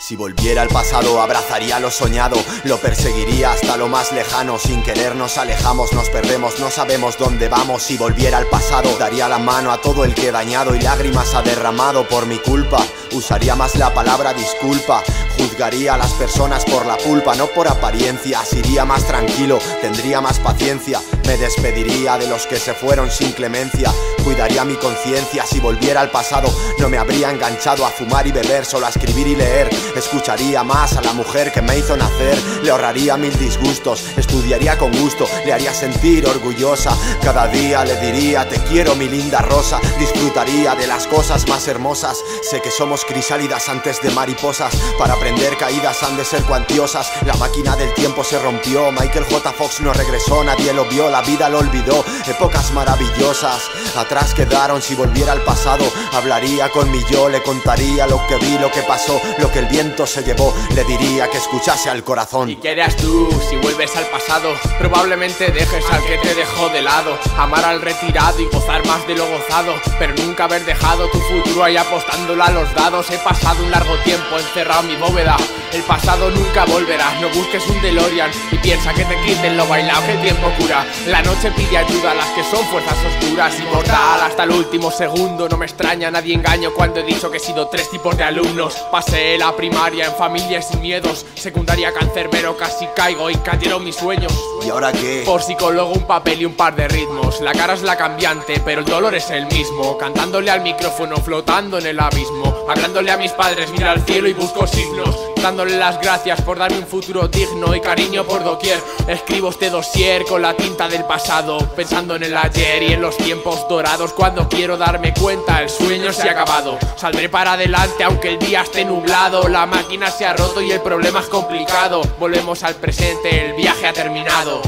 Si volviera al pasado, abrazaría lo soñado, lo perseguiría hasta lo más lejano. Sin querer nos alejamos, nos perdemos, no sabemos dónde vamos. Si volviera al pasado, daría la mano a todo el que he dañado y lágrimas ha derramado por mi culpa. Usaría más la palabra disculpa, juzgaría a las personas por la pulpa, no por apariencias. Iría más tranquilo, tendría más paciencia, me despediría de los que se fueron sin clemencia. Cuidaría mi conciencia, si volviera al pasado no me habría enganchado a fumar y beber, solo a escribir y leer. Escucharía más a la mujer que me hizo nacer, le ahorraría 1000 disgustos, estudiaría con gusto, le haría sentir orgullosa. Cada día le diría te quiero mi linda rosa, disfrutaría de las cosas más hermosas. Sé que somos crisálidas antes de mariposas, para aprender caídas han de ser cuantiosas. La máquina del tiempo se rompió, Michael J. Fox no regresó, nadie lo vio, la vida lo olvidó. Épocas maravillosas atrás quedaron, si volviera al pasado hablaría con mi yo, le contaría lo que vi, lo que pasó, lo que el viento se llevó, le diría que escuchase al corazón. ¿Y qué harías tú si vuelves al pasado? Probablemente dejes al que te dejó de lado, amar al retirado y gozar más de lo gozado, pero nunca haber dejado tu futuro ahí apostándola a los dados. He pasado un largo tiempo encerrado en mi bóveda, el pasado nunca volverá. No busques un DeLorean y piensa que te quiten lo bailado, que el tiempo cura. La noche pide ayuda a las que son fuerzas oscuras, inmortal hasta el último segundo. No me extraña, nadie engaño cuando he dicho que he sido 3 tipos de alumnos. Pasé la primaria en familia sin miedos, secundaria cancerbero, casi caigo y cayeron mis sueños. ¿Y ahora qué? Por psicólogo un papel y un par de ritmos. La cara es la cambiante, pero el dolor es el mismo. Cantándole al micrófono, flotando en el abismo, hablándole a mis padres, mira al cielo y busco signos, dándole las gracias por darme un futuro digno y cariño por doquier. Escribo este dossier con la tinta del pasado, pensando en el ayer y en los tiempos dorados. Cuando quiero darme cuenta, el sueño se ha acabado. Saldré para adelante aunque el día esté nublado, la máquina se ha roto y el problema es complicado. Volvemos al presente, el viaje ha terminado.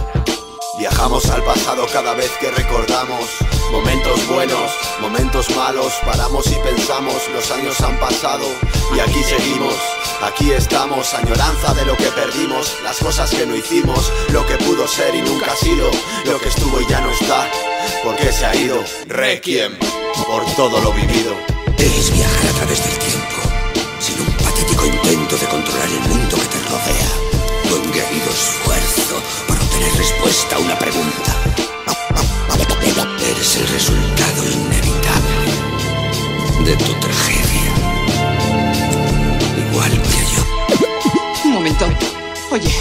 Viajamos al pasado cada vez que recordamos momentos buenos, momentos malos. Paramos y pensamos, los años han pasado y aquí seguimos, aquí estamos. Añoranza de lo que perdimos, las cosas que no hicimos, lo que pudo ser y nunca ha sido, lo que estuvo y ya no está, porque se ha ido. Requiem por todo lo vivido. Es viajar a través del tiempo, sin un patético intento de controlar el mundo que te rodea, o un guerrido esfuerzo por obtener respuesta a una pregunta. Eres el resultado inevitable de tu tragedia, igual que yo. Un momento. Oye,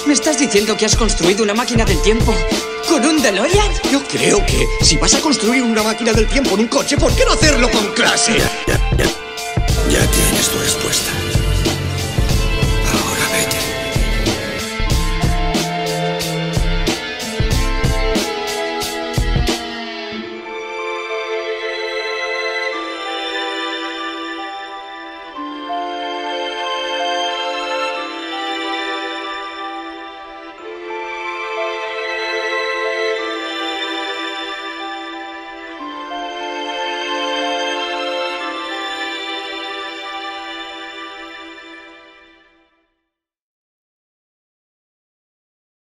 ¿me estás diciendo que has construido una máquina del tiempo con un DeLorean? Yo creo que si vas a construir una máquina del tiempo en un coche, ¿por qué no hacerlo con clase? Ya tienes tu respuesta.